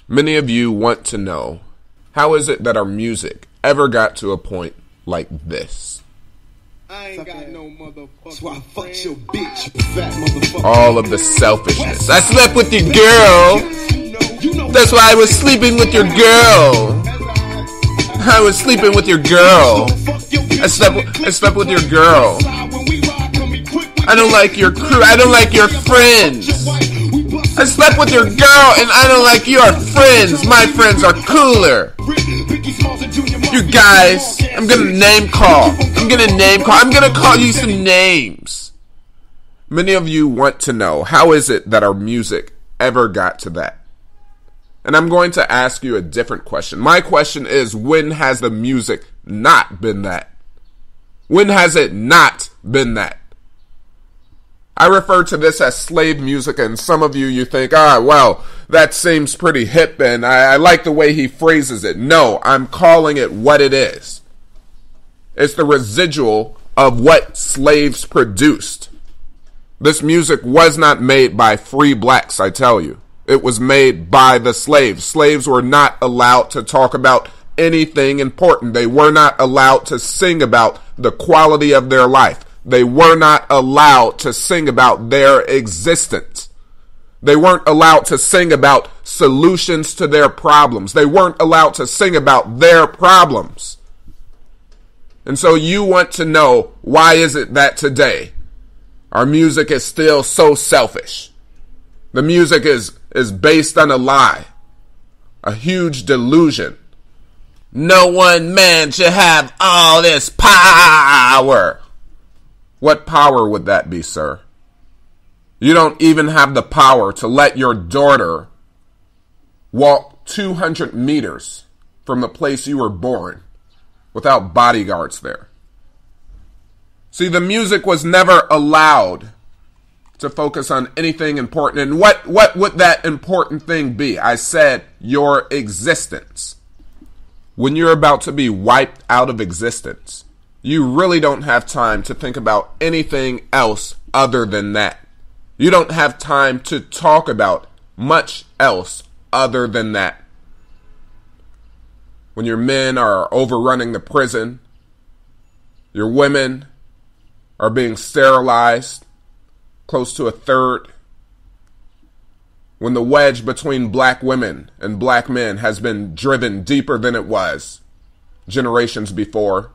Many of you want to know, how is it that our music ever got to a point like this? I ain't got no motherfucker. So I fucked your bitch, fat motherfucker. All of the selfishness. I slept with your girl. That's why I was sleeping with your girl. I was sleeping with your girl. I slept with your girl. I don't like your crew. I don't like your friends. I slept with your girl and I don't like your friends. My friends are cooler. You guys, I'm gonna name call. I'm gonna call you some names. Many of you want to know, how is it that our music ever got to that? And I'm going to ask you a different question. My question is, when has the music not been that? When has it not been that? I refer to this as slave music, and some of you think, well, that seems pretty hip, and I like the way he phrases it. No, I'm calling it what it is. It's the residual of what slaves produced. This music was not made by free blacks, I tell you. It was made by the slaves. Slaves were not allowed to talk about anything important. They were not allowed to sing about the quality of their life. They were not allowed to sing about their existence. They weren't allowed to sing about solutions to their problems. They weren't allowed to sing about their problems. And so you want to know, why is it that today our music is still so selfish? The music is based on a lie, a huge delusion. No one man should have all this power. What power would that be, sir? You don't even have the power to let your daughter walk 200 meters from the place you were born without bodyguards there. See, the music was never allowed to focus on anything important. And what would that important thing be? I said your existence. When you're about to be wiped out of existence, you really don't have time to think about anything else other than that. You don't have time to talk about much else other than that. When your men are overrunning the prison, your women are being sterilized, close to a third. When the wedge between black women and black men has been driven deeper than it was generations before.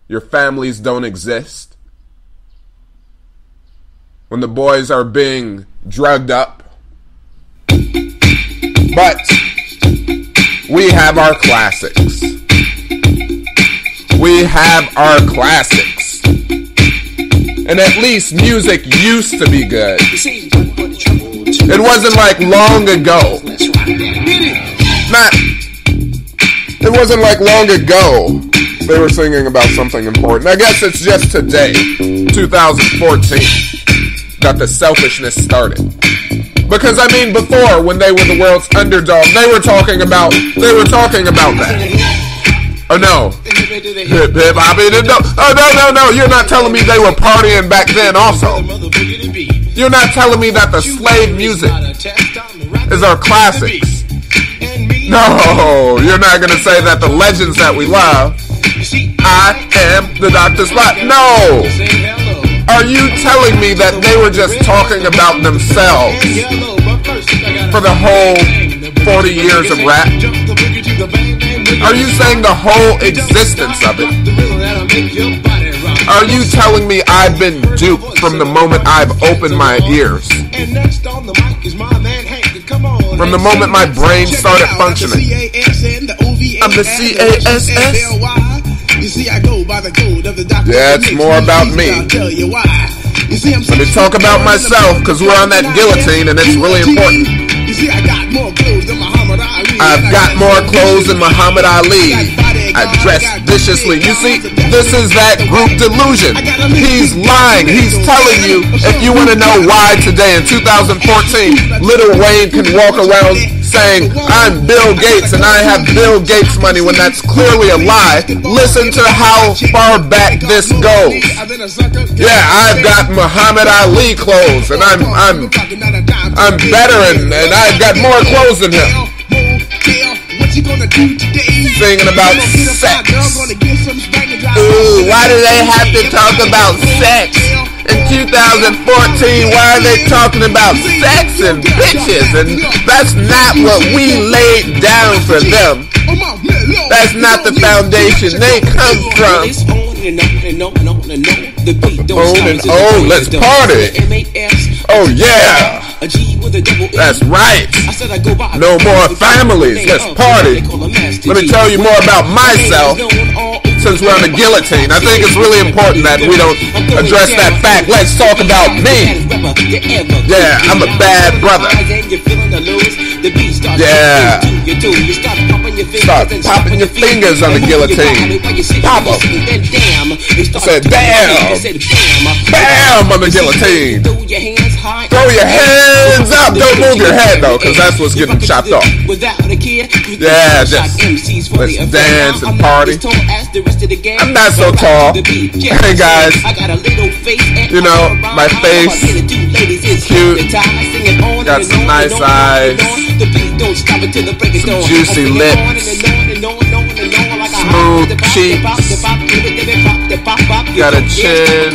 Your families don't exist. When the boys are being drugged up. But we have our classics. We have our classics. And at least music used to be good. It wasn't like long ago. It wasn't like long ago they were singing about something important. I guess it's just today, 2014, that the selfishness started. Because I mean, before, when they were the world's underdog, they were talking about that. Oh no. Hip hip hop. No, you're not telling me they were partying back then also. You're not telling me that the slave music is our classics. No, you're not going to say that the legends that we love, I am the Dr. Spot. No. Are you telling me that they were just talking about themselves for the whole 40 years of rap? Are you saying the whole existence of it? Are you telling me I've been duped from the moment I've opened my ears? From the moment my brain started functioning? I'm the CASS? Yeah, it's more about me. Let me talk about myself, because we're on that guillotine and it's really important. I've got more clothes than Muhammad Ali. I dress viciously. You see, this is that group delusion. He's lying. He's telling you, if you want to know why today in 2014, Lil Wayne can walk around saying, I'm Bill Gates and I have Bill Gates money, when that's clearly a lie. Listen to how far back this goes. Yeah, I've got Muhammad Ali clothes and I'm better and I've got more clothes than him. singing about sex. Ooh, why do they have to talk about sex? In 2014, why are they talking about sex and bitches? And that's not what we laid down for them. That's not the foundation they come from. On and on, let's party. Oh yeah, that's right. No more families, let's party. Let me tell you more about myself. Since we're on the guillotine, I think it's really important that we don't address that fact. Let's talk about me. Yeah, I'm a bad brother. Yeah. Start popping your fingers on the guillotine. Pop them. I said, damn. Bam on the guillotine. Throw your hands up. Don't move your head, though, because that's what's getting chopped off. Yeah, just let's dance and party. I'm not so tall. Hey, guys. You know, my face cute. Got some nice eyes. Some juicy lips. Smooth cheeks. Got a chin.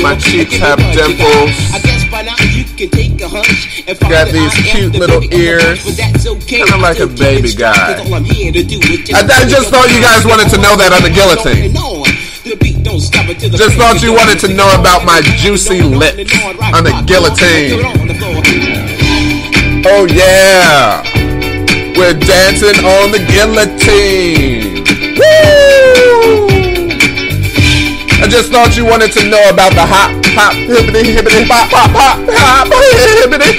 My cheeks have dimples. Got these cute little ears. Kind of like a baby guy. I just thought you guys wanted to know that on the guillotine. Just thought you wanted to know about my juicy lips on the guillotine. Oh yeah, we're dancing on the guillotine. Woo! I just thought you wanted to know about the hop, hop, hippity, hippity, hop, hop, hop, hop, hippity, hippity,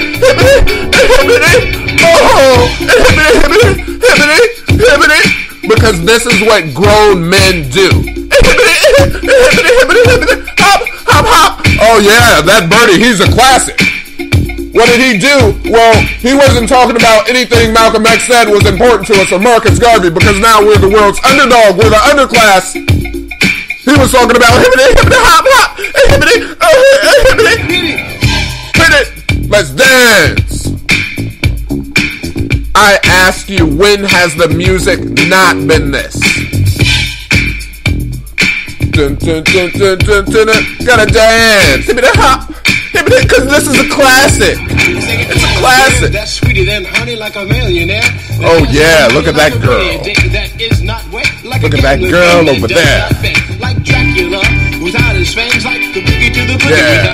hippity, oh, hippity, hippity, hippity, hippity, because this is what grown men do. Hippity, hippity, hippity, hippity, hop, hop, hop. Oh yeah, that Birdie, he's a classic. What did he do? Well, he wasn't talking about anything Malcolm X said was important to us or Marcus Garvey, because now we're the world's underdog, we're the underclass. He was talking about hippity, hippity, hop, hop, hippity, hippity, hit it, let's dance. I ask you, when has the music not been this? Dun, dun, dun, dun, dun, dun, dun. Gotta dance, hippity, hop. Because this is a classic. It's a classic. That's sweeter than honey, like a millionaire. Oh yeah, look at that girl. Look at that girl over there. Yeah.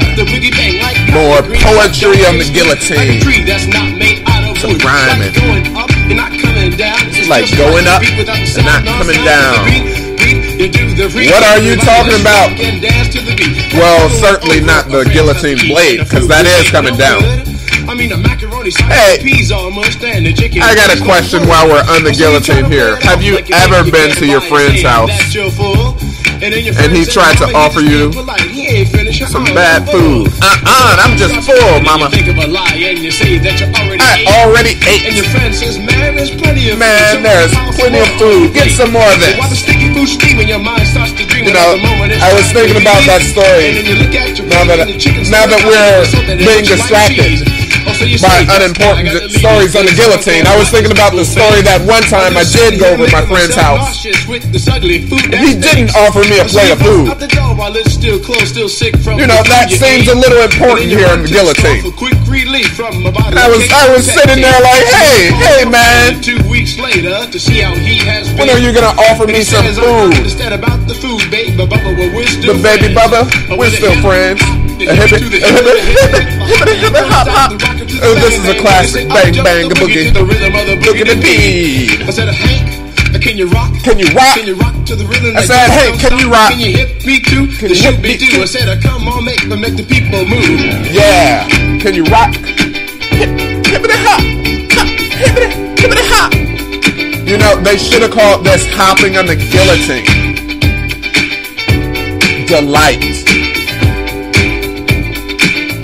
More poetry on the guillotine. Some rhyming. It's like going up and not coming down. What are you talking about? Well, certainly not the guillotine blade, because that is coming down. Hey, I got a question while we're on the guillotine here. Have you ever been to your friend's house and he tried to offer you some bad food? I'm just full, mama. I already ate. Man, there's plenty of food. Get some more of this. You know, I was thinking about that story now that we're being distracted by unimportant stories on the guillotine. I was thinking about the story that one time I did go over my friend's house. He didn't offer me a plate of food. You know, that seems a little important here on the guillotine. And I was sitting there like, hey man, when are you gonna offer me some food? The baby Bubba, we're still friends. Hop, hop. Oh, this is a classic. Bang, bang, a boogie. Look at the beat. I said, Hank, can you rock? Can you rock? Can you rock to the rhythm? I said, hey, can you rock? Can you hit me too? Can you hit me too? I said, come on, make the people move. Yeah. Can you rock? Hippity hop. Hippity hop. You know, they should have called this hopping on the guillotine. Delight.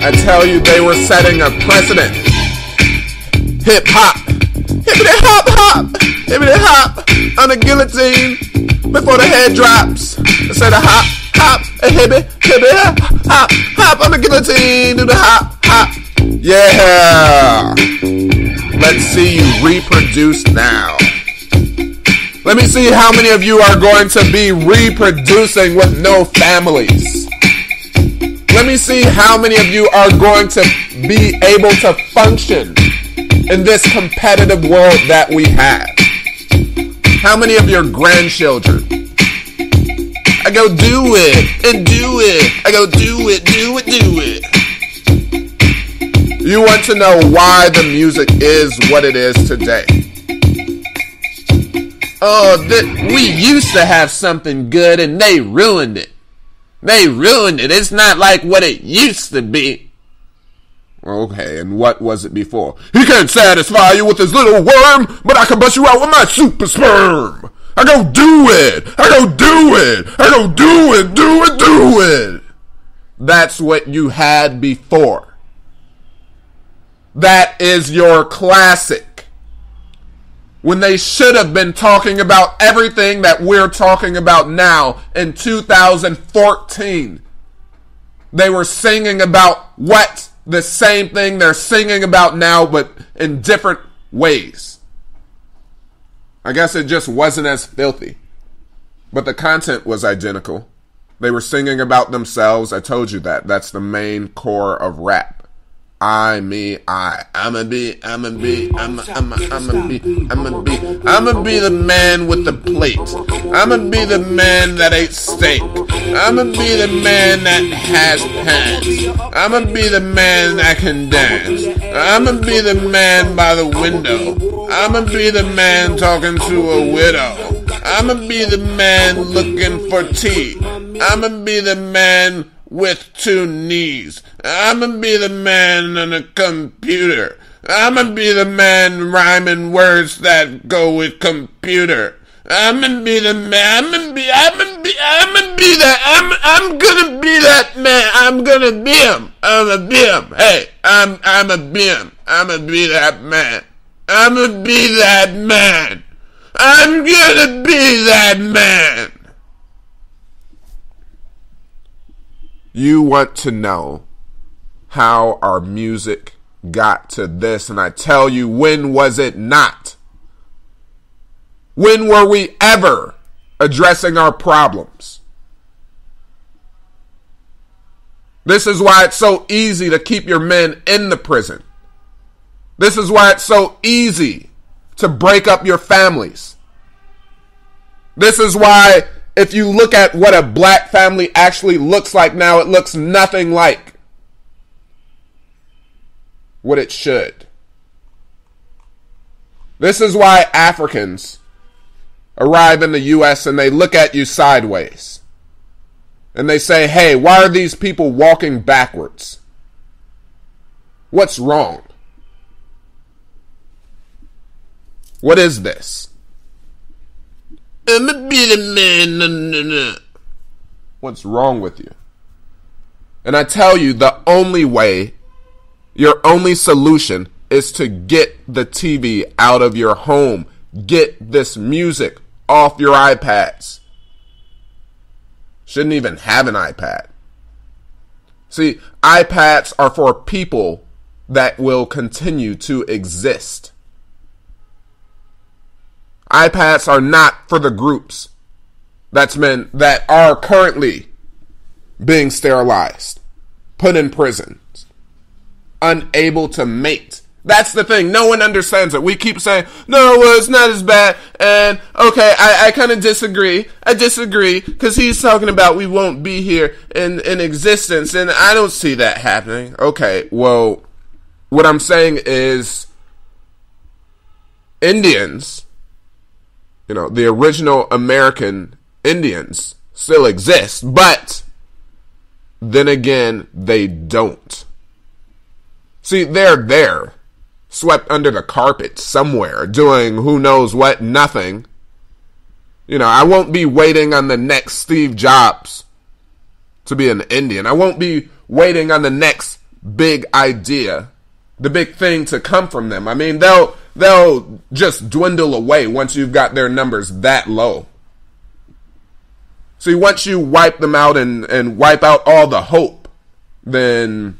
I tell you, they were setting a precedent. Hip hop. Hippity hop hop. Hippity hop on the guillotine before the head drops. Instead of hop, hop, a hippity hop, hop on the guillotine. Do the hop, hop. Yeah. Let's see you reproduce now. Let me see how many of you are going to be reproducing with no families. Let me see how many of you are going to be able to function in this competitive world that we have. How many of your grandchildren? I go do it and do it. I go do it, do it, do it. You want to know why the music is what it is today. Oh, we used to have something good and they ruined it. They ruined it. It's not like what it used to be. Okay, and what was it before? He can't satisfy you with his little worm, but I can bust you out with my super sperm. I go do it. I go do it. I go do it, do it, do it. That's what you had before. That is your classic. When they should have been talking about everything that we're talking about now in 2014. They were singing about what? The same thing they're singing about now, but in different ways. I guess it just wasn't as filthy. But the content was identical. They were singing about themselves. I told you that. That's the main core of rap. I, me, I. I'ma be the man with the plate. I'ma be the man that ate steak. I'ma be the man that has pants. I'ma be the man that can dance. I'ma be the man by the window. I'ma be the man talking to a widow. I'ma be the man looking for tea. I'ma be the man with two knees. I'ma be the man on a computer. I'ma be the man rhyming words that go with computer. I'ma be the man. I'm gonna be that man. I'm gonna be him. I'ma be him. Hey, I'ma be him. I'ma be that man. I'ma be that man. I'm gonna be that man. You want to know how our music got to this, and I tell you, when was it not? When were we ever addressing our problems? This is why it's so easy to keep your men in the prison. This is why it's so easy to break up your families. This is why, if you look at what a black family actually looks like now, it looks nothing like what it should. This is why Africans arrive in the U.S. and they look at you sideways. And they say, hey, why are these people walking backwards? What's wrong? What is this? I'ma be the man. What's wrong with you? And I tell you, the only way, your only solution is to get the TV out of your home. Get this music off your iPads. Shouldn't even have an iPad. See, iPads are for people that will continue to exist. iPads are not for the groups that are currently being sterilized, put in prisons, unable to mate. That's the thing. No one understands it. We keep saying, no, well, it's not as bad. And, okay, I kind of disagree. I disagree because he's talking about we won't be here in existence. And I don't see that happening. Okay, well, what I'm saying is Indians, the original American Indians still exist, but then again, they don't. See, they're there, swept under the carpet somewhere, doing who knows what, nothing. I won't be waiting on the next Steve Jobs to be an Indian. I won't be waiting on the next big idea, the big thing to come from them. I mean, they'll just dwindle away once you've got their numbers that low. See, once you wipe them out and wipe out all the hope, then,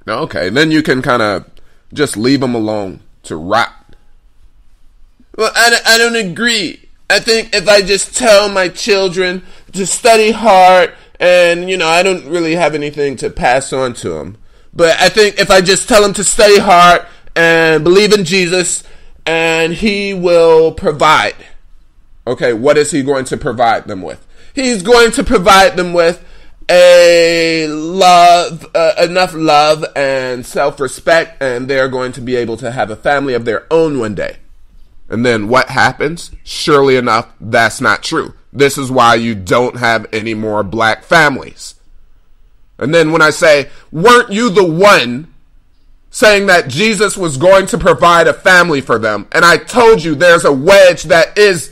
okay, then you can kind of just leave them alone to rot. Well, I don't agree. I think if I just tell my children to study hard and, I don't really have anything to pass on to them. But I think if I just tell them to study hard and believe in Jesus and he will provide. Okay, what is he going to provide them with? He's going to provide them with enough love and self-respect, and they're going to be able to have a family of their own one day. And then what happens? Surely enough, that's not true. This is why you don't have any more black families. And then when I say, weren't you the one saying that Jesus was going to provide a family for them? And I told you there's a wedge that is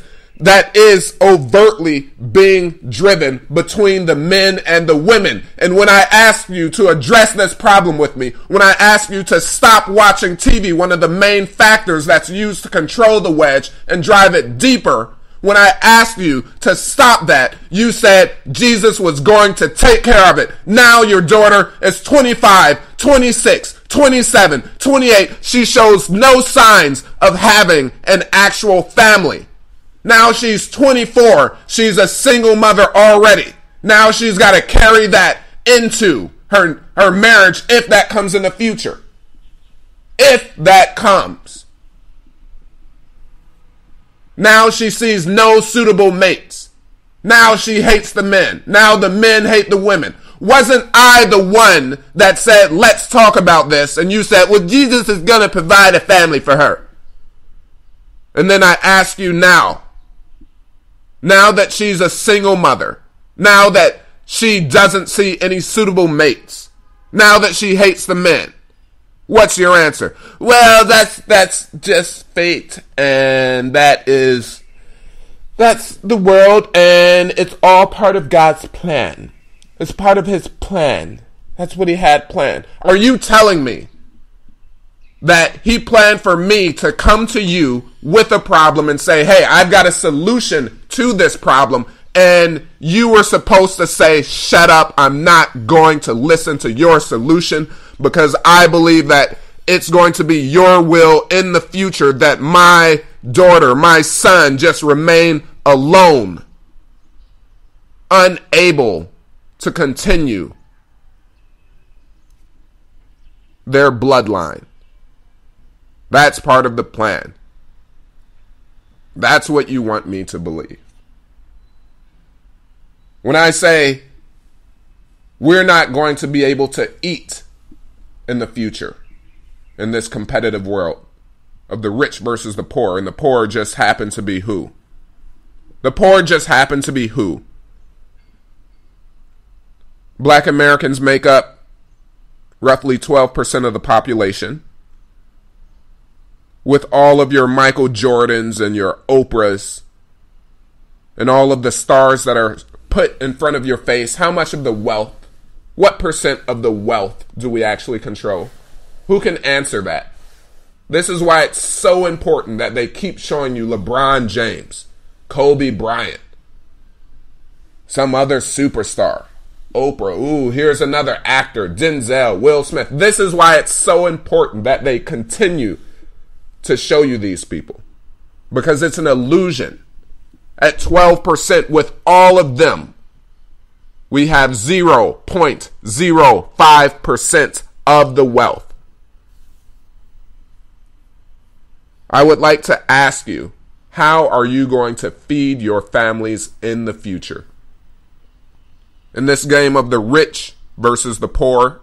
overtly being driven between the men and the women. And when I ask you to address this problem with me, when I ask you to stop watching TV, one of the main factors that's used to control the wedge and drive it deeper, when I asked you to stop that, you said Jesus was going to take care of it. Now your daughter is 25, 26, 27, 28. She shows no signs of having an actual family. Now she's 24. She's a single mother already. Now she's got to carry that into her marriage if that comes in the future. If that comes. Now she sees no suitable mates. Now she hates the men. Now the men hate the women. Wasn't I the one that said, let's talk about this? And you said, well, Jesus is going to provide a family for her. And then I ask you now that she's a single mother, now that she doesn't see any suitable mates, now that she hates the men, what's your answer? Well, that's just fate, and that's the world, and it's all part of God's plan. It's part of his plan. That's what he had planned. Are you telling me that he planned for me to come to you with a problem and say, hey, I've got a solution to this problem, and you were supposed to say, shut up, I'm not going to listen to your solution because I believe that it's going to be your will in the future that my daughter, my son, just remain alone, unable to continue their bloodline. That's part of the plan. That's what you want me to believe. When I say we're not going to be able to eat in the future in this competitive world of the rich versus the poor, and the poor just happen to be who? The poor just happen to be who? Black Americans make up roughly 12% of the population. With all of your Michael Jordans and your Oprahs and all of the stars that are put in front of your face, how much of the wealth, what percent of the wealth do we actually control? Who can answer that? This is why it's so important that they keep showing you LeBron James, Kobe Bryant, some other superstar, Oprah, ooh, here's another actor, Denzel, Will Smith. This is why it's so important that they continue to show you these people, because it's an illusion. At 12% with all of them, we have 0.05% of the wealth. I would like to ask you, how are you going to feed your families in the future? In this game of the rich versus the poor,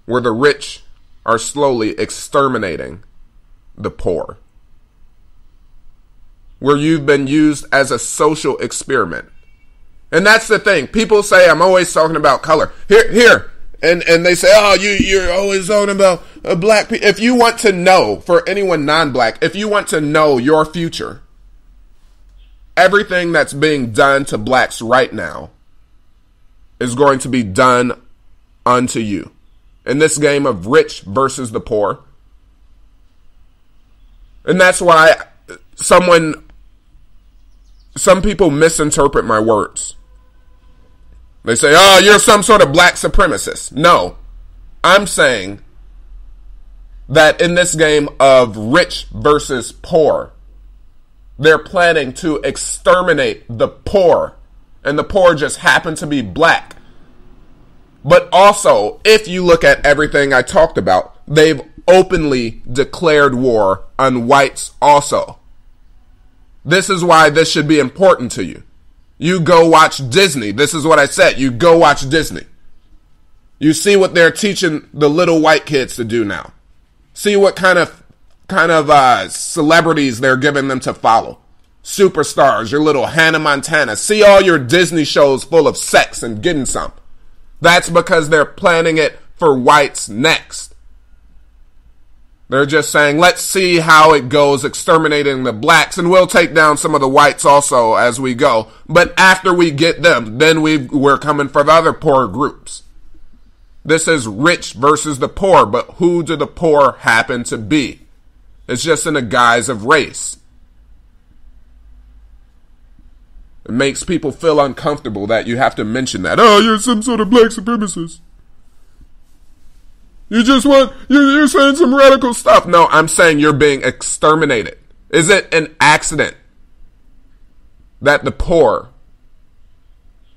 where the rich are slowly exterminating the poor, where you've been used as a social experiment. And that's the thing. People say I'm always talking about color. Here. And they say, oh, you're always talking about black people. If you want to know, for anyone non-black, if you want to know your future, everything that's being done to blacks right now is going to be done unto you. In this game of rich versus the poor. And that's why some people misinterpret my words. They say, oh, you're some sort of black supremacist. No, I'm saying that in this game of rich versus poor, they're planning to exterminate the poor, and the poor just happen to be black. But also, if you look at everything I talked about, they've openly declared war on whites also. This is why this should be important to you. You go watch Disney. This is what I said. You go watch Disney. You see what they're teaching the little white kids to do now. See what kind of celebrities they're giving them to follow. Superstars, your little Hannah Montana. See all your Disney shows full of sex and getting some. That's because they're planning it for whites next. They're just saying, let's see how it goes exterminating the blacks, and we'll take down some of the whites also as we go. But after we get them, then we're coming for the other poor groups. This is rich versus the poor, but who do the poor happen to be? It's just in the guise of race. It makes people feel uncomfortable that you have to mention that. Oh, you're some sort of black supremacist. You're saying some radical stuff. No, I'm saying you're being exterminated. Is it an accident that the poor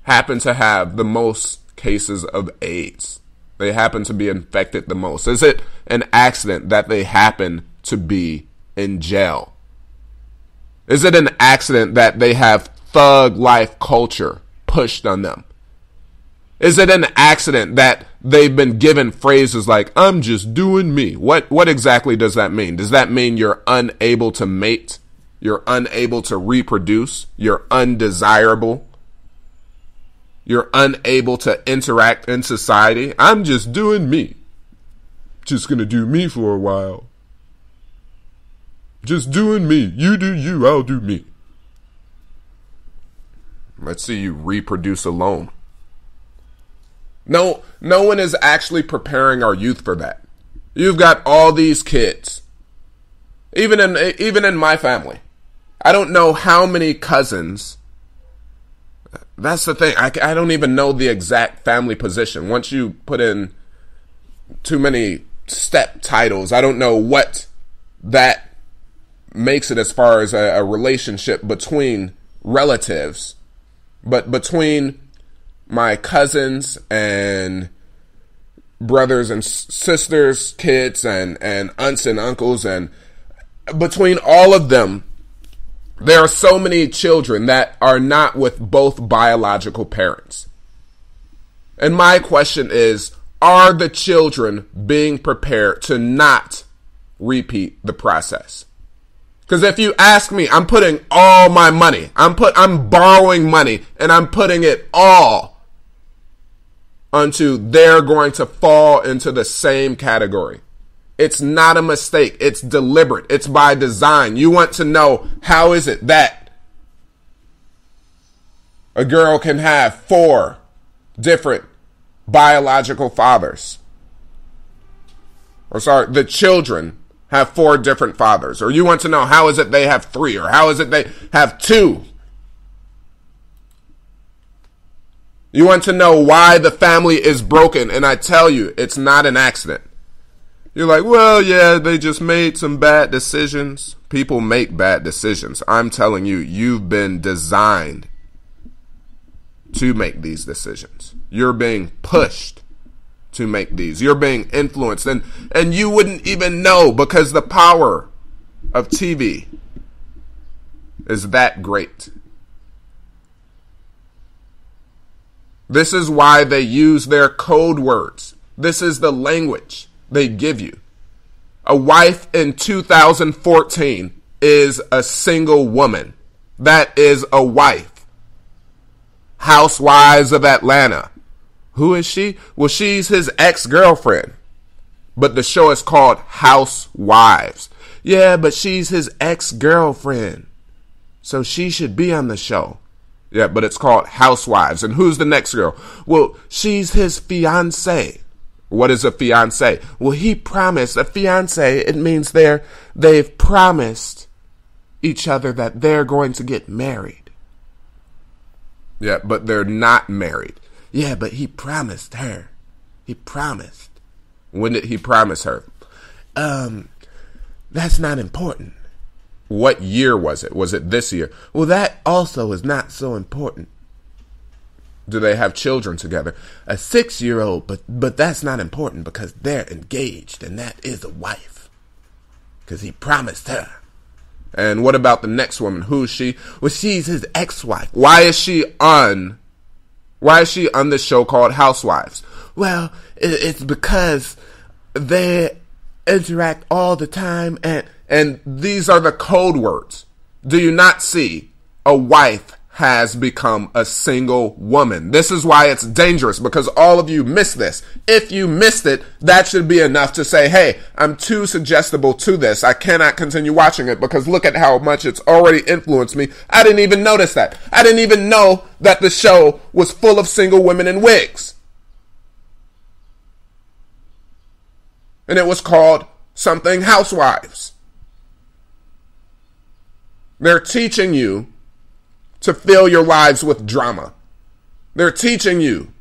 happen to have the most cases of AIDS? They happen to be infected the most. Is it an accident that they happen to be in jail? Is it an accident that they have thug life culture pushed on them? Is it an accident that they've been given phrases like, I'm just doing me? What exactly does that mean? Does that mean you're unable to mate? You're unable to reproduce? You're undesirable? You're unable to interact in society? I'm just doing me. Just gonna do me for a while. Just doing me. You do you, I'll do me. Let's see you reproduce alone. No one is actually preparing our youth for that. You've got all these kids. Even in my family. I don't know how many cousins. That's the thing. I don't even know the exact family position. Once you put in too many step titles, I don't know what that makes it as far as a relationship between relatives. But between my cousins and brothers and sisters, kids and aunts and uncles, and between all of them, there are so many children that are not with both biological parents. And my question is, are the children being prepared to not repeat the process? Because if you ask me, I'm putting all my money, I'm borrowing money, and I'm putting it all onto they're going to fall into the same category. It's not a mistake. It's deliberate. It's by design. You want to know, how is it that a girl can have 4 different biological fathers? Or sorry, the children have 4 different fathers. Or you want to know, how is it they have 3? Or how is it they have 2? You want to know why the family is broken, and I tell you, it's not an accident. You're like, well, yeah, they just made some bad decisions. People make bad decisions. I'm telling you, you've been designed to make these decisions. You're being pushed to make these. You're being influenced, and you wouldn't even know, because the power of TV is that great. This is why they use their code words. This is the language they give you. A wife in 2014 is a single woman. That is a wife. Housewives of Atlanta. Who is she? Well, she's his ex-girlfriend. But the show is called Housewives. Yeah, but she's his ex-girlfriend, so she should be on the show. Yeah, but it's called Housewives. And who's the next girl? Well, she's his fiancée. What is a fiancé? Well, he promised. A fiancé, it means they've promised each other that they're going to get married. Yeah, but they're not married. Yeah, but he promised her. He promised. When did he promise her? That's not important. What year was it? Was it this year? Well, that also is not so important. Do they have children together? A 6-year-old, but that's not important because they're engaged, and that is a wife. Because he promised her. And what about the next woman? Who is she? Well, she's his ex-wife. Why is she on this show called Housewives? Well, it's because they interact all the time, and these are the code words. Do you not see? A wife has become a single woman. This is why it's dangerous, because all of you miss this. If you missed it, that should be enough to say, hey, I'm too suggestible to this. I cannot continue watching it because look at how much it's already influenced me. I didn't even notice that. I didn't even know that the show was full of single women in wigs. And it was called something Housewives. They're teaching you to fill your lives with drama. They're teaching you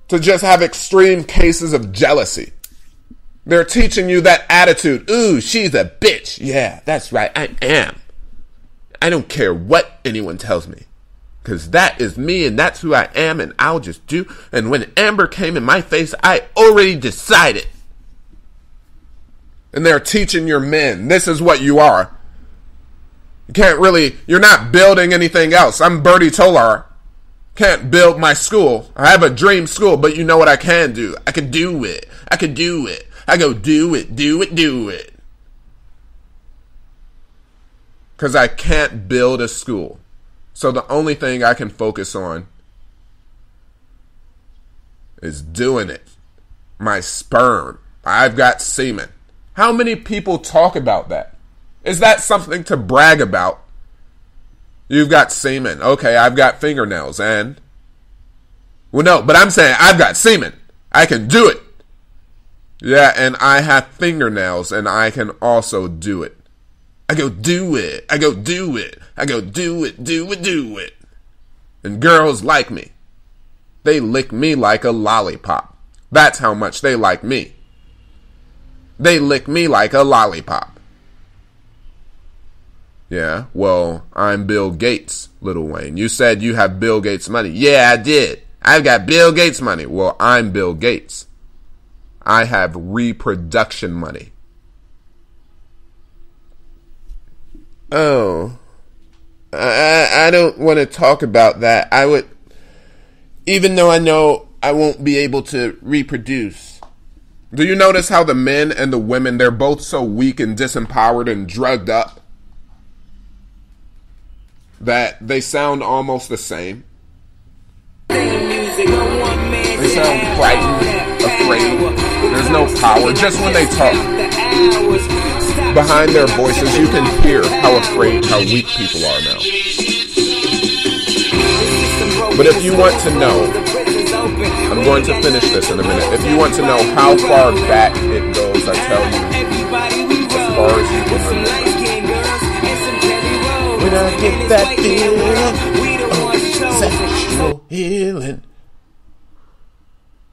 to just have extreme cases of jealousy. They're teaching you that attitude. Ooh, she's a bitch. Yeah, that's right. I am. I don't care what anyone tells me. Because that is me and that's who I am and I'll just do. And when Amber came in my face, I already decided. And they're teaching your men, this is what you are. You're not building anything else. I'm Bertie Tolar. Can't build my school. I have a dream school, but you know what I can do? I can do it. I can do it. I go do it. Because I can't build a school. So the only thing I can focus on is doing it. My sperm. I've got semen. How many people talk about that? Is that something to brag about? You've got semen. Okay, I've got fingernails and... Well, no, but I'm saying I've got semen. I can do it. Yeah, and I have fingernails and I can also do it. I go do it. I go do it. I go do it. And girls like me. They lick me like a lollipop. That's how much they like me. They lick me like a lollipop. Yeah, well, I'm Bill Gates, Lil Wayne. You said you have Bill Gates money. Yeah, I did. I've got Bill Gates money. Well, I'm Bill Gates. I have reproduction money. Oh, I don't want to talk about that. I would, even though I know I won't be able to reproduce. Do you notice how the men and the women, they're both so weak and disempowered and drugged up that they sound almost the same? They sound frightened, afraid. There's no power. Just when they talk, behind their voices, you can hear how afraid, how weak people are now. But if you want to know, I'm going to finish this in a minute. If you want to know how far back it goes, I tell you, as far as you can remember. When I get that feeling of sexual healing.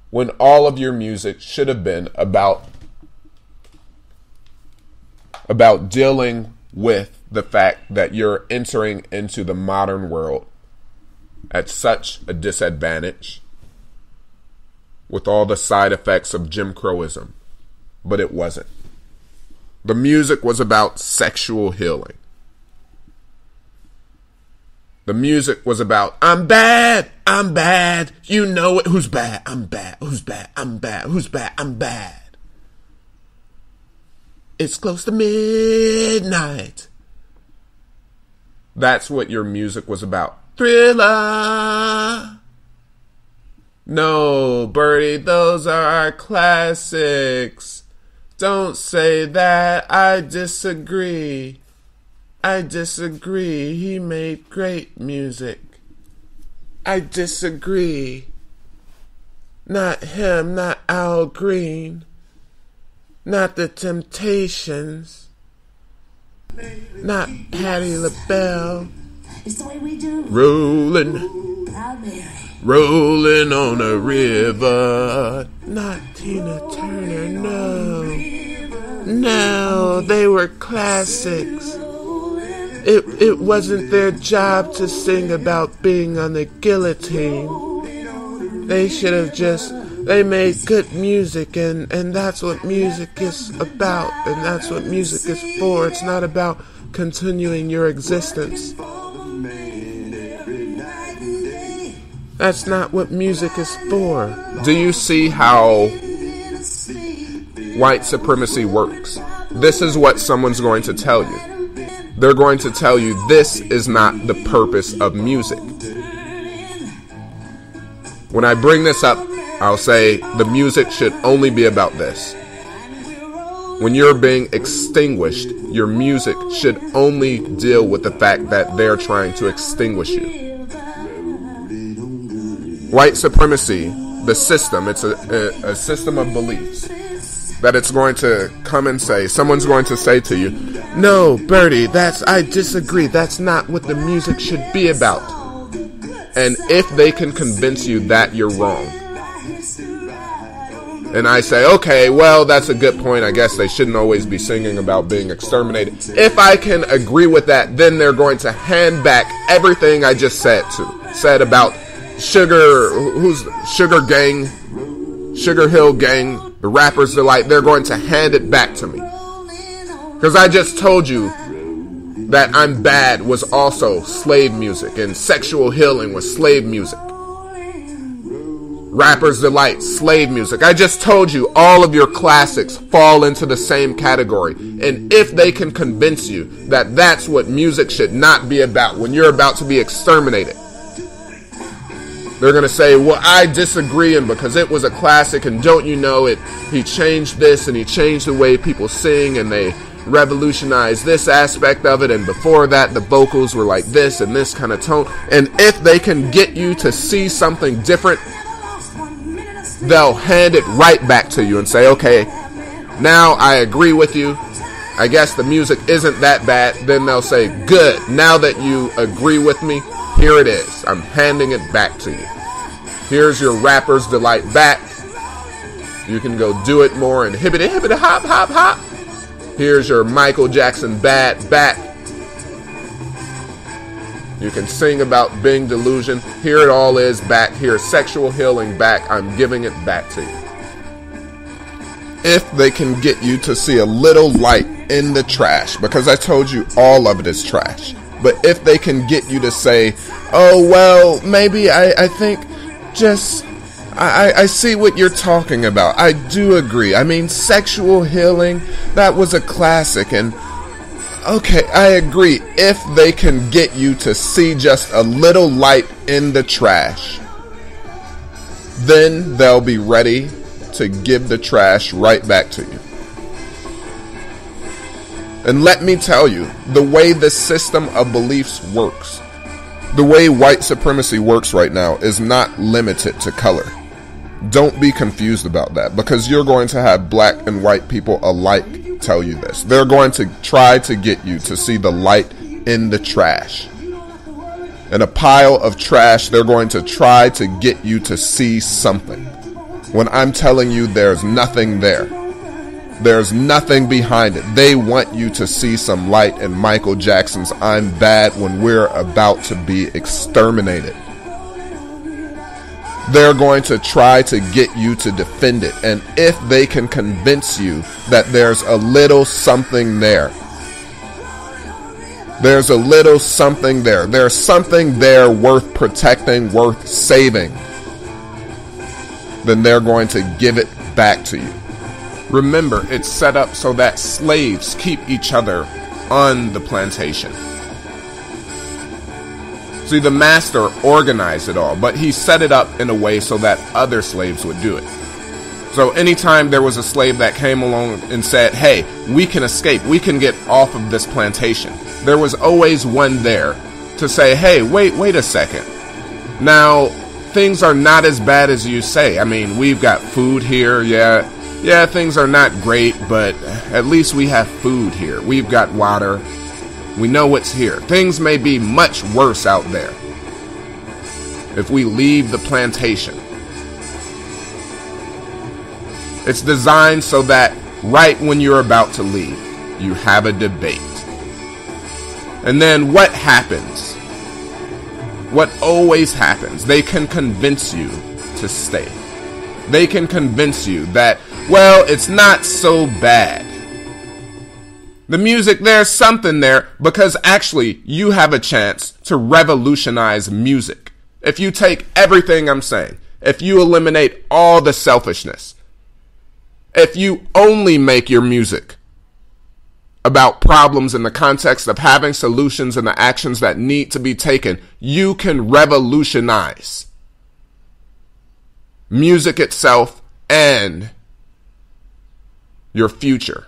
When all of your music should have been about dealing with the fact that you're entering into the modern world at such a disadvantage with all the side effects of Jim Crowism. But it wasn't. The music was about sexual healing. The music was about, I'm bad, you know it, who's bad, I'm bad, who's bad, I'm bad, who's bad, I'm bad. It's close to midnight. That's what your music was about. Thriller. No, Bertie, those are our classics. Don't say that, I disagree. I disagree. He made great music. I disagree. Not him, not Al Green. Not the Temptations. Not Patti LaBelle. It's the way we do. Rolling on a river. Not Tina Turner, no. No, they were classics. It wasn't their job to sing about being on the guillotine. They should have they made good music, and that's what music is about, and that's what music is for. It's not about continuing your existence. That's not what music is for. Do you see how white supremacy works? This is what someone's going to tell you. They're going to tell you this is not the purpose of music. When I bring this up, I'll say the music should only be about this. When you're being extinguished, your music should only deal with the fact that they're trying to extinguish you. White supremacy, the system, it's a system of beliefs that it's going to come and say, someone's going to say to you, no, Bertie, I disagree. That's not what the music should be about. And if they can convince you that you're wrong, and I say, okay, well, that's a good point. I guess they shouldn't always be singing about being exterminated. If I can agree with that, then they're going to hand back everything I just said about Sugar Hill Gang, the Rapper's Delight. They're going to hand it back to me. Because I just told you that I'm Bad was also slave music, and Sexual Healing was slave music. Rapper's Delight, slave music. I just told you all of your classics fall into the same category. And if they can convince you that that's what music should not be about when you're about to be exterminated, they're going to say, well, I disagree, and because it was a classic, and don't you know it, he changed this, and he changed the way people sing, and they revolutionized this aspect of it, and before that, the vocals were like this, and this kind of tone. And if they can get you to see something different, they'll hand it right back to you and say, okay, now I agree with you. I guess the music isn't that bad. Then they'll say, good, now that you agree with me, here it is. I'm handing it back to you. Here's your Rapper's Delight back. You can go do it more and hibbity hibbity hop hop hop. Here's your Michael Jackson Bad back. You can sing about being delusion. Here it all is back. Here's Sexual Healing back. I'm giving it back to you. If they can get you to see a little light in the trash, because I told you all of it is trash. But if they can get you to say, oh, well, maybe I think just, I see what you're talking about. I do agree. I mean, Sexual Healing, that was a classic. And, okay, I agree. If they can get you to see just a little light in the trash, then they'll be ready to give the trash right back to you. And let me tell you, the way the system of beliefs works, the way white supremacy works right now is not limited to color. Don't be confused about that, because you're going to have black and white people alike tell you this. They're going to try to get you to see the light in the trash. In a pile of trash, they're going to try to get you to see something. When I'm telling you there's nothing there. There's nothing behind it. They want you to see some light in Michael Jackson's I'm Bad when we're about to be exterminated. They're going to try to get you to defend it. And if they can convince you that there's a little something there, there's a little something there, there's something there worth protecting, worth saving, then they're going to give it back to you. Remember, it's set up so that slaves keep each other on the plantation. See, the master organized it all, but he set it up in a way so that other slaves would do it. So anytime there was a slave that came along and said, hey, we can escape, we can get off of this plantation, there was always one there to say, hey, wait a second. Now, things are not as bad as you say. I mean, we've got food here, yeah, things are not great, but at least we have food here. We've got water. We know what's here. Things may be much worse out there if we leave the plantation. It's designed so that Right when you're about to leave, you have a debate. And then what happens? What always happens? They can convince you to stay. They can convince you that, well, it's not so bad. The music, there's something there, because actually you have a chance to revolutionize music. If you take everything I'm saying, if you eliminate all the selfishness, if you only make your music about problems in the context of having solutions and the actions that need to be taken, you can revolutionize music itself and your future.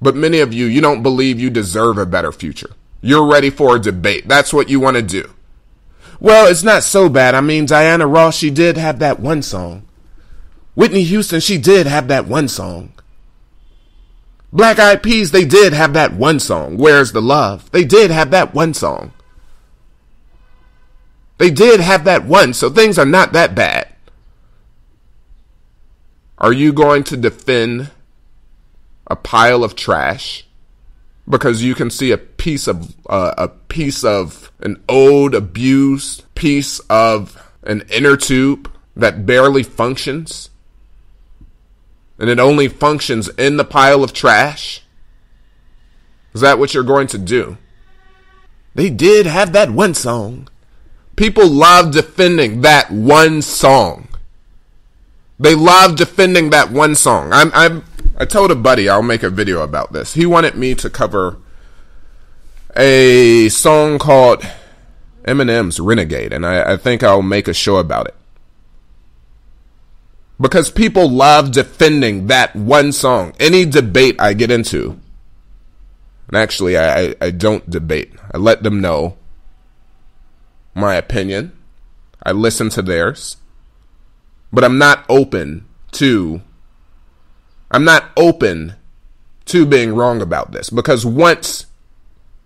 But many of you, you don't believe you deserve a better future. You're ready for a debate. That's what you want to do. Well, it's not so bad. I mean, Diana Ross, she did have that one song. Whitney Houston, she did have that one song. Black Eyed Peas, they did have that one song. Where's the Love? They did have that one song. They did have that one, so things are not that bad. Are you going to defend a pile of trash because you can see a piece of an old, abused piece of an inner tube that barely functions? And it only functions in the pile of trash? Is that what you're going to do? They did have that one song. People love defending that one song. They love defending that one song. I told a buddy I'll make a video about this. He wanted me to cover a song called Eminem's Renegade, and I think I'll make a show about it. Because people love defending that one song. Any debate I get into, and actually I don't debate. I let them know my opinion. I listen to theirs. But I'm not open to being wrong about this. Because once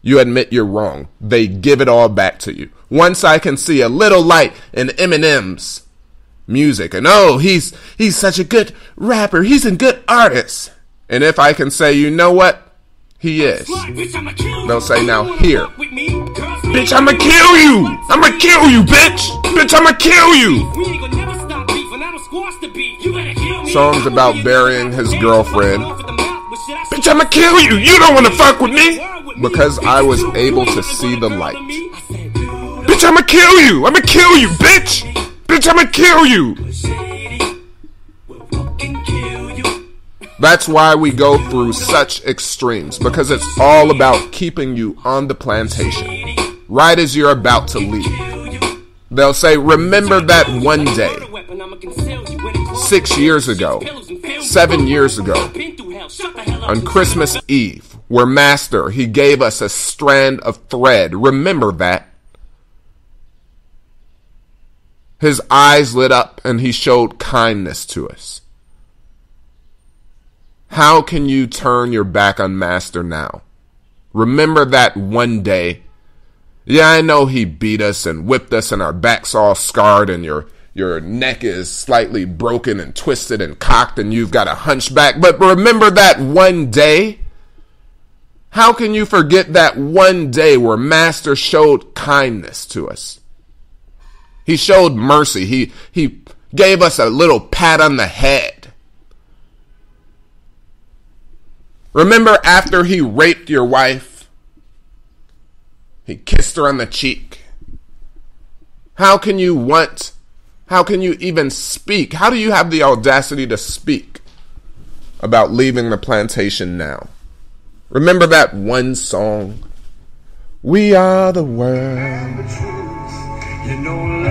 you admit you're wrong, they give it all back to you. Once I can see a little light in Eminem's music, and oh, he's such a good rapper, he's a good artist, and if I can say, you know what, he is, they'll say, now here, bitch, I'ma kill you, bitch, I'ma kill you. Songs about burying his girlfriend. Bitch, I'ma kill you, you don't wanna fuck with me. Because I was able to see the light. Bitch, I'ma kill you, bitch. Bitch, I'ma kill you. That's why we go through such extremes, because it's all about keeping you on the plantation. Right as you're about to leave, they'll say, remember that one day, 6 years ago, 7 years ago, on Christmas Eve, where Master, he gave us a strand of thread. Remember that. His eyes lit up and he showed kindness to us. How can you turn your back on Master now? Remember that one day. Yeah, I know he beat us and whipped us and our backs all scarred and your neck is slightly broken and twisted and cocked and you've got a hunchback. But remember that one day? How can you forget that one day where Master showed kindness to us? He showed mercy. He gave us a little pat on the head. Remember after he raped your wife? He kissed her on the cheek. How can you even speak? How do you have the audacity to speak about leaving the plantation now? Remember that one song? We are the world.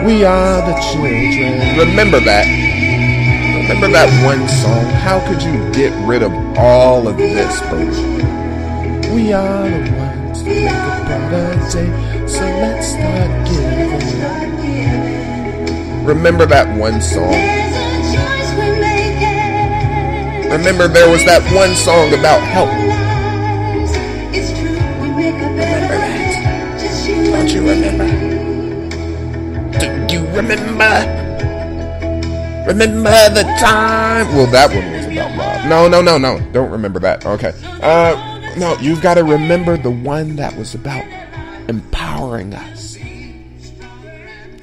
We are the children. Remember that. Remember that one song? How could you get rid of all of this, baby? We are the ones to make a better day, so let's start giving. Remember that one song? Remember there was that one song about help. Remember that? Don't you remember? Do you remember? Remember the time? Well, that one was about love. No. Don't remember that. Okay. No, you've got to remember the one that was about empowering us.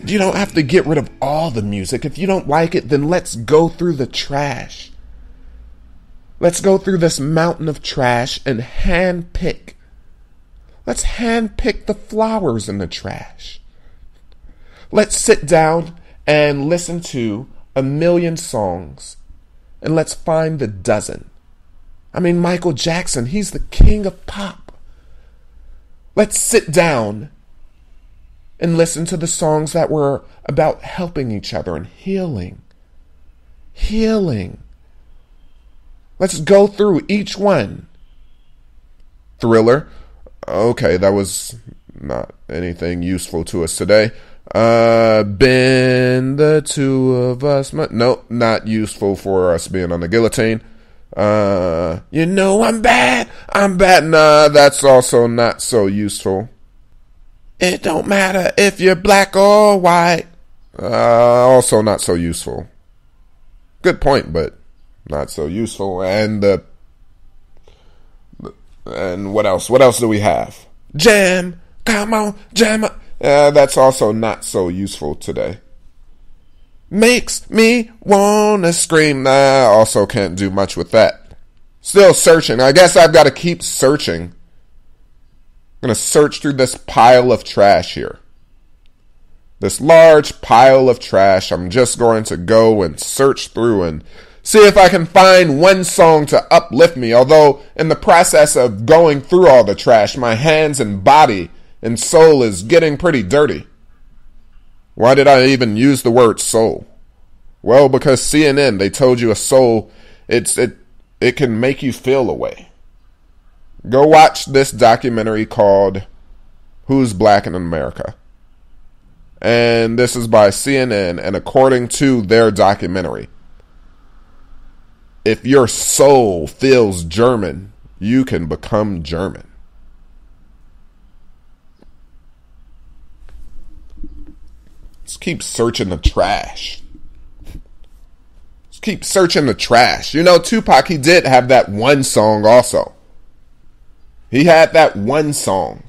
You don't have to get rid of all the music. If you don't like it, then let's go through the trash. Let's go through this mountain of trash and handpick. Let's handpick the flowers in the trash. Let's sit down and listen to 1,000,000 songs, and let's find the dozen. I mean, Michael Jackson, he's the king of pop. Let's sit down and listen to the songs that were about helping each other and healing. Healing. Let's go through each one. Thriller. Okay, that was not anything useful to us today. Been the two of us. Nope, not useful for us being on the guillotine. You know I'm bad. Nah, that's also not so useful. It don't matter if you're black or white. Also not so useful. Good point, but not so useful. And what else? What else do we have? Jam. Come on, jam. That's also not so useful today. Makes me wanna scream. Nah, also can't do much with that. Still searching. I guess I've got to keep searching. I'm going to search through this pile of trash here. This large pile of trash. I'm just going to go and search through and see if I can find one song to uplift me. Although in the process of going through all the trash, my hands and body and soul is getting pretty dirty. Why did I even use the word soul? Well, because CNN, they told you a soul, it can make you feel a way. Go watch this documentary called Who's Black in America? And this is by CNN, and according to their documentary, if your soul feels German, you can become German. Let's keep searching the trash. Let's keep searching the trash. You know, Tupac, he did have that one song also. He had that one song.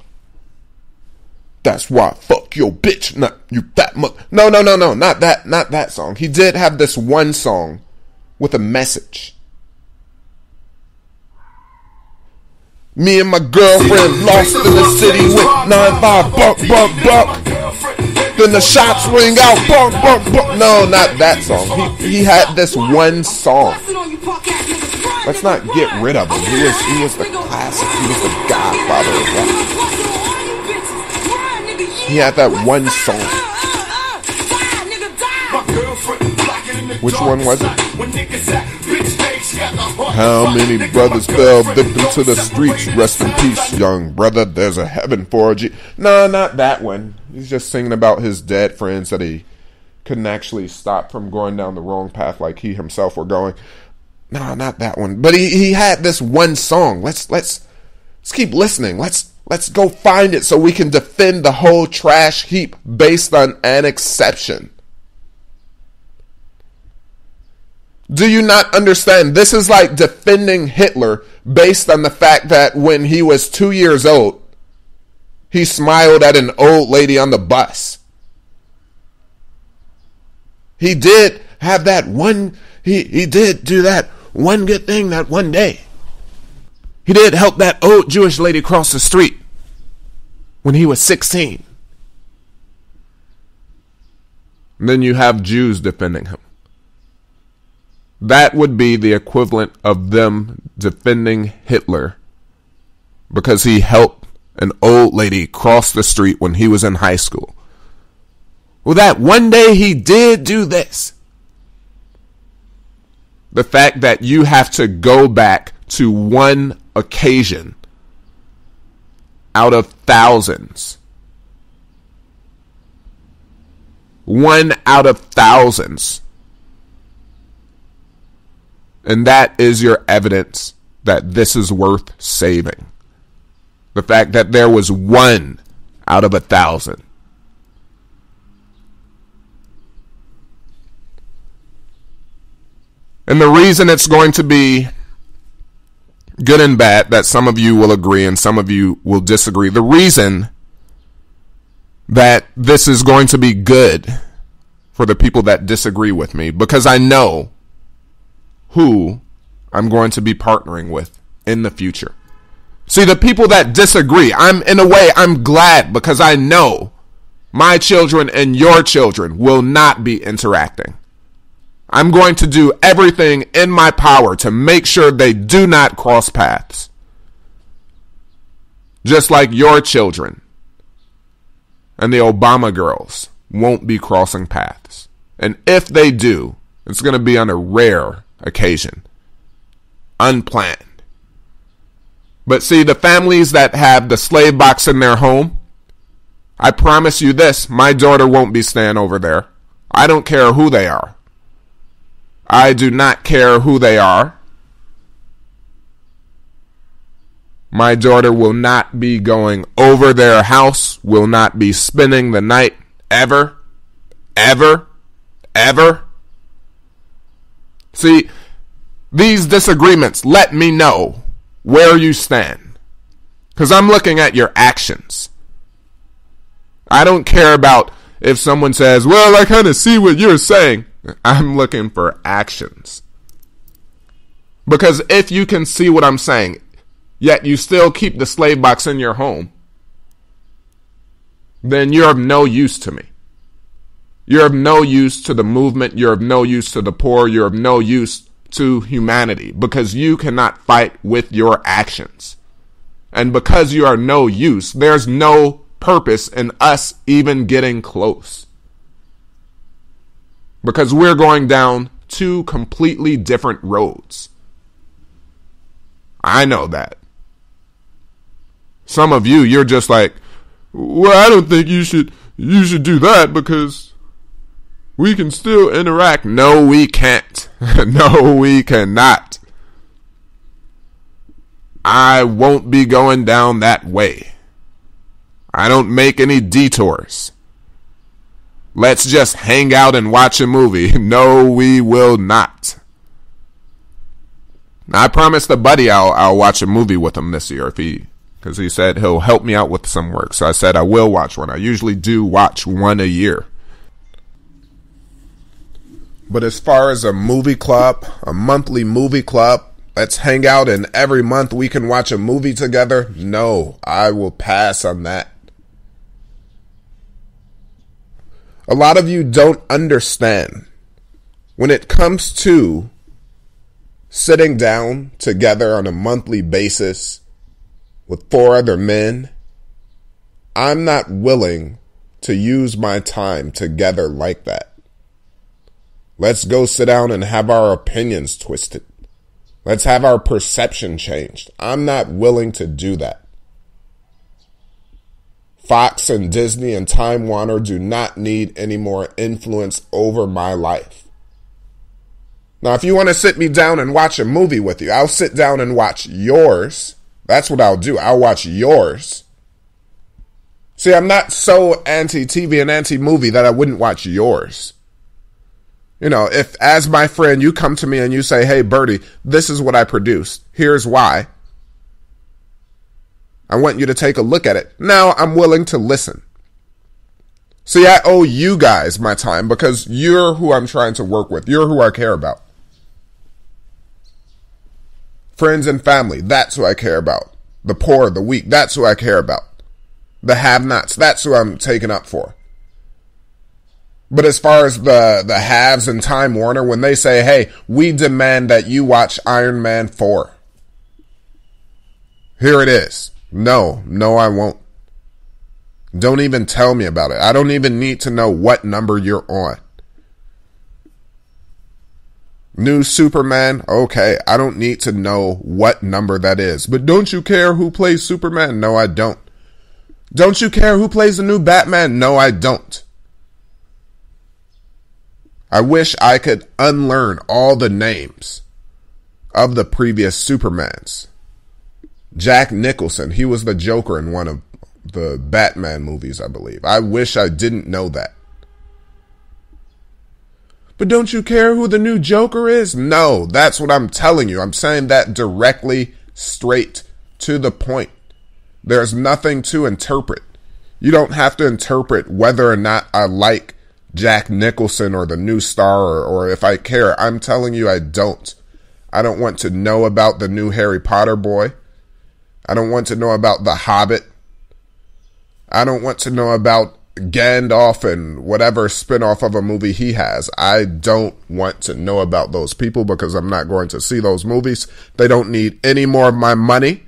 That's why fuck your bitch, not you fat mother. No, not that song. He did have this one song with a message. Me and my girlfriend lost in the city with 9-5 buck. Then the shots ring out, buck. No, not that song. He had this one song. Let's not get rid of him. He was the classic. He was the godfather of rap. He had that one song. Which one was it? How many brothers fell victim to the streets? Rest in peace, young brother. There's a heaven for a G. No, not that one. He's just singing about his dead friends that he couldn't actually stop from going down the wrong path like he himself were going. No, not that one. But he had this one song. Let's keep listening. Let's go find it so we can defend the whole trash heap based on an exception. Do you not understand? This is like defending Hitler based on the fact that when he was 2 years old, he smiled at an old lady on the bus. He did have that one, he did do that one good thing that one day. He did help that old Jewish lady cross the street when he was 16. And then you have Jews defending him. That would be the equivalent of them defending Hitler because he helped an old lady cross the street when he was in high school. Well, that one day he did do this. The fact that you have to go back to one occasion out of thousands. One out of thousands. And that is your evidence that this is worth saving. The fact that there was 1 out of 1,000. And the reason it's going to be good and bad, that some of you will agree and some of you will disagree. The reason that this is going to be good for the people that disagree with me, because I know who I'm going to be partnering with in the future. See, the people that disagree, in a way, I'm glad, because I know my children and your children will not be interacting. I'm going to do everything in my power to make sure they do not cross paths. Just like your children and the Obama girls won't be crossing paths. And if they do, it's going to be on a rare occasion. Unplanned. But see, the families that have the slave box in their home, I promise you this, my daughter won't be staying over there. I don't care who they are. I do not care who they are. My daughter will not be going over their house, will not be spending the night ever, ever, ever. See, these disagreements let me know where you stand, because I'm looking at your actions. I don't care about if someone says, well, I kind of see what you're saying. I'm looking for actions. Because if you can see what I'm saying, yet you still keep the slave box in your home, then you're of no use to me. You're of no use to the movement. You're of no use to the poor. You're of no use to humanity, because you cannot fight with your actions. And because you are no use, there's no purpose in us even getting close. Because we're going down two completely different roads. I know that. Some of you, you're just like, well, I don't think you should do that because we can still interact. No, we can't. No, we cannot. I won't be going down that way. I don't make any detours. Let's just hang out and watch a movie. No, we will not. I promised the buddy I'll watch a movie with him this year because he said he'll help me out with some work. So I said I will watch one. I usually do watch one a year. But as far as a movie club, a monthly movie club, let's hang out and every month we can watch a movie together. No, I will pass on that. A lot of you don't understand when it comes to sitting down together on a monthly basis with 4 other men. I'm not willing to use my time together like that. Let's go sit down and have our opinions twisted. Let's have our perception changed. I'm not willing to do that. Fox and Disney and Time Warner do not need any more influence over my life. Now, if you want to sit me down and watch a movie with you, I'll sit down and watch yours. That's what I'll do. I'll watch yours. See, I'm not so anti-TV and anti-movie that I wouldn't watch yours. You know, if as my friend you come to me and you say, hey, Bertie, this is what I produced. Here's why. I want you to take a look at it. Now I'm willing to listen. See, I owe you guys my time because you're who I'm trying to work with. You're who I care about. Friends and family, that's who I care about. The poor, the weak, that's who I care about. The have-nots, that's who I'm taking up for. But as far as the haves and Time Warner, when they say, hey, we demand that you watch Iron Man 4. Here it is. No, I won't. Don't even tell me about it. I don't even need to know what number you're on. New Superman, okay, I don't need to know what number that is. But don't you care who plays Superman? No, I don't. Don't you care who plays the new Batman? No, I don't. I wish I could unlearn all the names of the previous Supermans. Jack Nicholson, he was the Joker in one of the Batman movies, I believe. I wish I didn't know that. But don't you care who the new Joker is? No, that's what I'm telling you. I'm saying that directly, straight to the point. There's nothing to interpret. You don't have to interpret whether or not I like Jack Nicholson or the new star or if I care. I'm telling you I don't. I don't want to know about the new Harry Potter boy. I don't want to know about The Hobbit. I don't want to know about Gandalf and whatever spinoff of a movie he has. I don't want to know about those people because I'm not going to see those movies. They don't need any more of my money.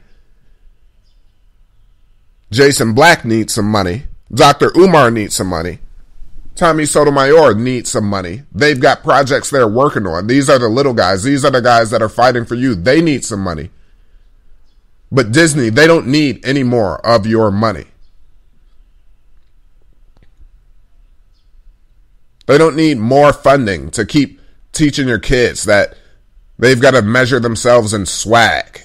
Jason Black needs some money. Dr. Umar needs some money. Tommy Sotomayor needs some money. They've got projects they're working on. These are the little guys. These are the guys that are fighting for you. They need some money. But Disney, they don't need any more of your money. They don't need more funding to keep teaching your kids that they've got to measure themselves in swag.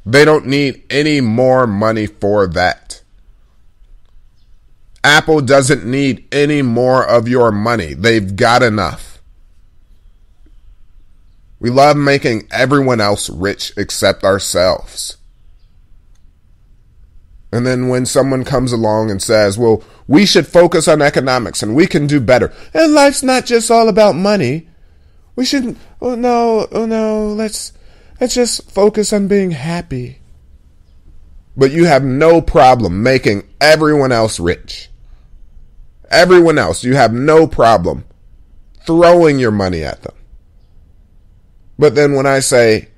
They don't need any more money for that. Apple doesn't need any more of your money. They've got enough. We love making everyone else rich except ourselves. And then when someone comes along and says, well, we should focus on economics and we can do better. And life's not just all about money. We shouldn't, oh no, let's just focus on being happy. But you have no problem making everyone else rich. Everyone else, you have no problem throwing your money at them. But then when I say,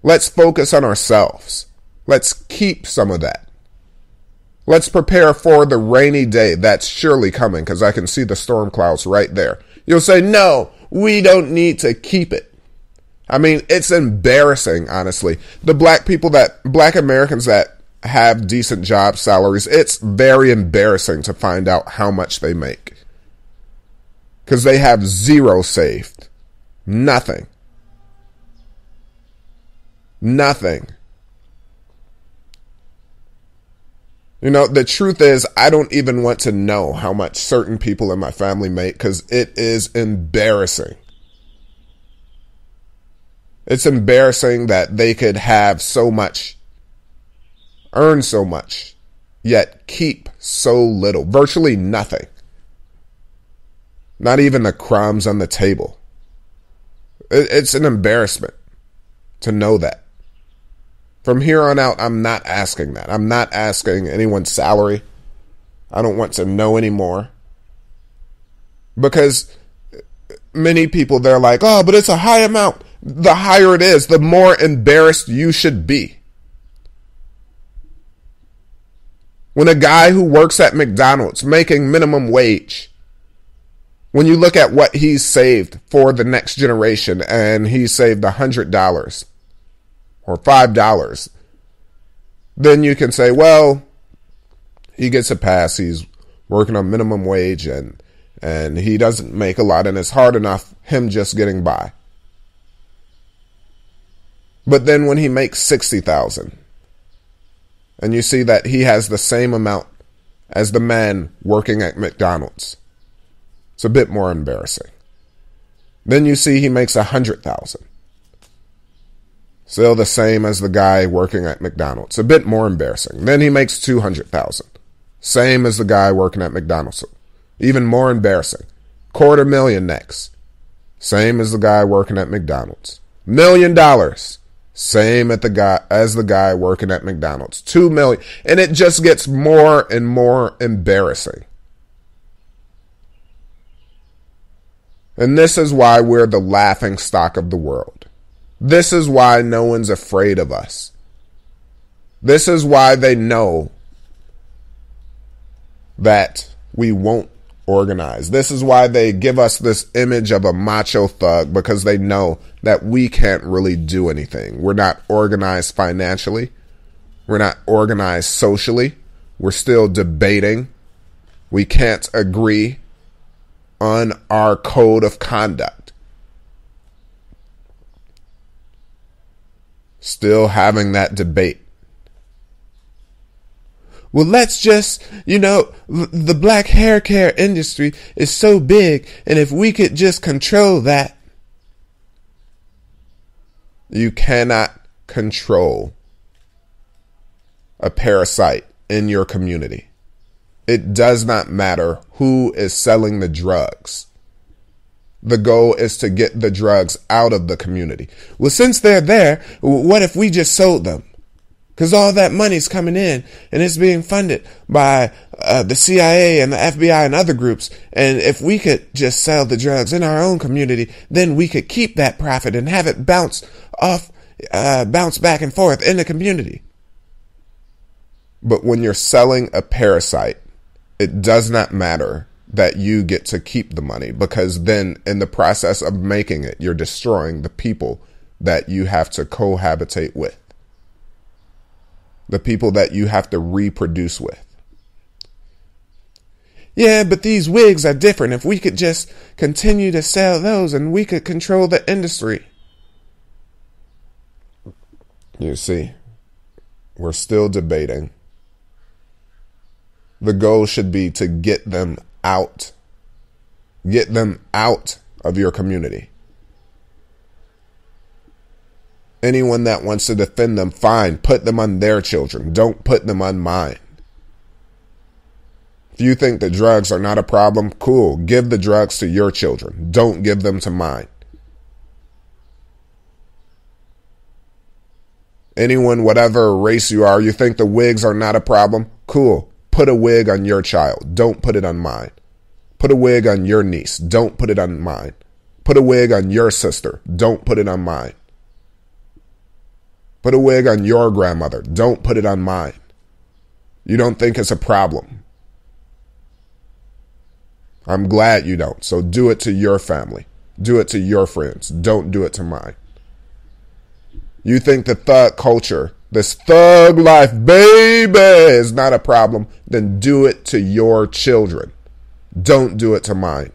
let's focus on ourselves, let's keep some of that. Let's prepare for the rainy day that's surely coming because I can see the storm clouds right there. You'll say, no, we don't need to keep it. I mean, it's embarrassing, honestly. The black Americans that have decent job salaries, it's very embarrassing to find out how much they make. Because they have zero saved. Nothing. Nothing. You know, the truth is, I don't even want to know how much certain people in my family make because it is embarrassing. It's embarrassing that they could have so much, earn so much, yet keep so little, virtually nothing. Not even the crumbs on the table. It's an embarrassment to know that. From here on out, I'm not asking that. I'm not asking anyone's salary. I don't want to know anymore. Because many people, they're like, oh, but it's a high amount. The higher it is, the more embarrassed you should be. When a guy who works at McDonald's making minimum wage, when you look at what he's saved for the next generation and he saved $100 or $5, then you can say, well, he gets a pass. He's working on minimum wage and he doesn't make a lot and it's hard enough him just getting by. But then when he makes $60,000 and you see that he has the same amount as the man working at McDonald's, it's a bit more embarrassing. Then you see he makes $100,000. Still the same as the guy working at McDonald's. A bit more embarrassing. Then he makes $200,000. Same as the guy working at McDonald's. Even more embarrassing. $250,000 next. Same as the guy working at McDonald's. $1 million. Same as the guy working at McDonald's. $2 million. And it just gets more and more embarrassing. And this is why we're the laughing stock of the world. This is why no one's afraid of us. This is why they know that we won't organize. This is why they give us this image of a macho thug, because they know that we can't really do anything. We're not organized financially. We're not organized socially. We're still debating. We can't agree on our code of conduct. Still having that debate. Well, let's just, the black hair care industry is so big, and if we could just control that. You cannot control a parasite in your community. It does not matter who is selling the drugs. The goal is to get the drugs out of the community. Well, since they're there, what if we just sold them? Because all that money's coming in and it's being funded by the CIA and the FBI and other groups. And if we could just sell the drugs in our own community, then we could keep that profit and have it bounce back and forth in the community. But when you're selling a parasite, it does not matter that you get to keep the money, because then in the process of making it, you're destroying the people that you have to cohabitate with, the people that you have to reproduce with. Yeah, but these wigs are different. If we could just continue to sell those and we could control the industry. You see, we're still debating. The goal should be to get them out. Get them out of your community. Anyone that wants to defend them, fine. Put them on their children. Don't put them on mine. If you think the drugs are not a problem, cool. Give the drugs to your children. Don't give them to mine. Anyone, whatever race you are, you think the wigs are not a problem, cool. Put a wig on your child. Don't put it on mine. Put a wig on your niece. Don't put it on mine. Put a wig on your sister. Don't put it on mine. Put a wig on your grandmother. Don't put it on mine. You don't think it's a problem. I'm glad you don't. So do it to your family. Do it to your friends. Don't do it to mine. You think the thug culture, this thug life, baby, is not a problem, then do it to your children. Don't do it to mine.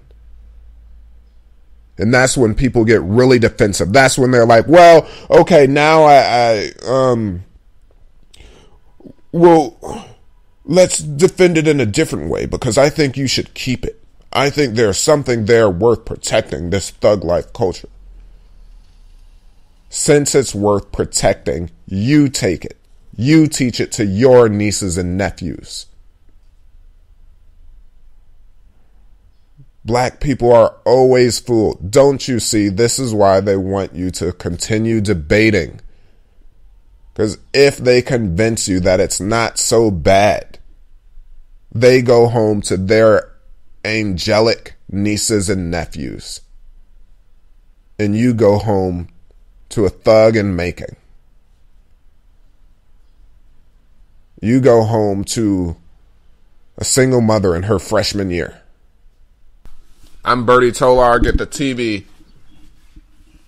And that's when people get really defensive. That's when they're like, well, okay, now well, let's defend it in a different way because I think you should keep it. I think there's something there worth protecting, this thug life culture. Since it's worth protecting, you take it. You teach it to your nieces and nephews. Black people are always fooled. Don't you see? This is why they want you to continue debating. Because if they convince you that it's not so bad, they go home to their angelic nieces and nephews. And you go home to a thug in making. You go home to a single mother in her freshman year. I'm Bertie Tolar. Get the TV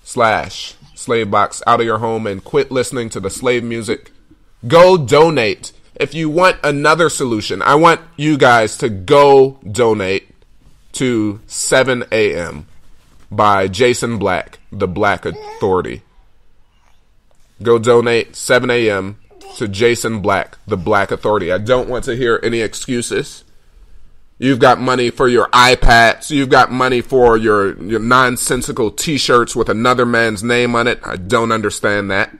/ slave box out of your home and quit listening to the slave music. Go donate. If you want another solution, I want you guys to go donate to 7 a.m. by Jason Black, the Black Authority. Go donate 7 a.m. to Jason Black, the Black Authority. I don't want to hear any excuses. You've got money for your iPads. You've got money for your nonsensical T-shirts with another man's name on it. I don't understand that.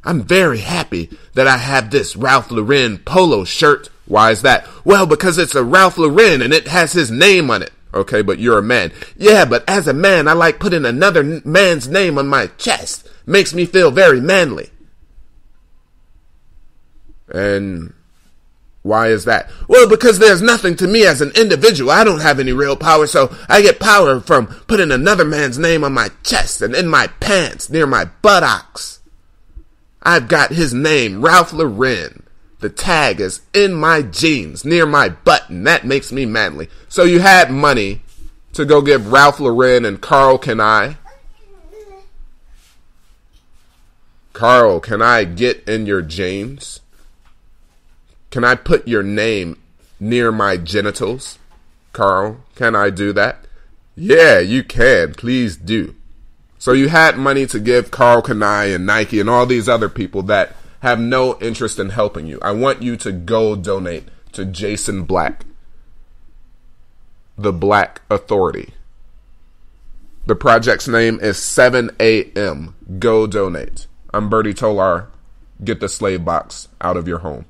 I'm very happy that I have this Ralph Lauren polo shirt. Why is that? Well, because it's a Ralph Lauren and it has his name on it. Okay, but you're a man. Yeah, but as a man, I like putting another man's name on my chest. Makes me feel very manly. And why is that? Well, because there's nothing to me as an individual. I don't have any real power, so I get power from putting another man's name on my chest and in my pants near my buttocks. I've got his name, Ralph Lauren. The tag is in my jeans near my button. That makes me manly. So you had money to go give Ralph Lauren and Carl Can I? Carl, can I get in your jeans? Can I put your name near my genitals? Carl, can I do that? Yeah, you can. Please do. So you had money to give Carl Can I and Nike and all these other people that have no interest in helping you. I want you to go donate to Jason Black, the Black Authority. The project's name is 7 a.m. Go donate. I'm Bertie Tolar. Get the slave box out of your home.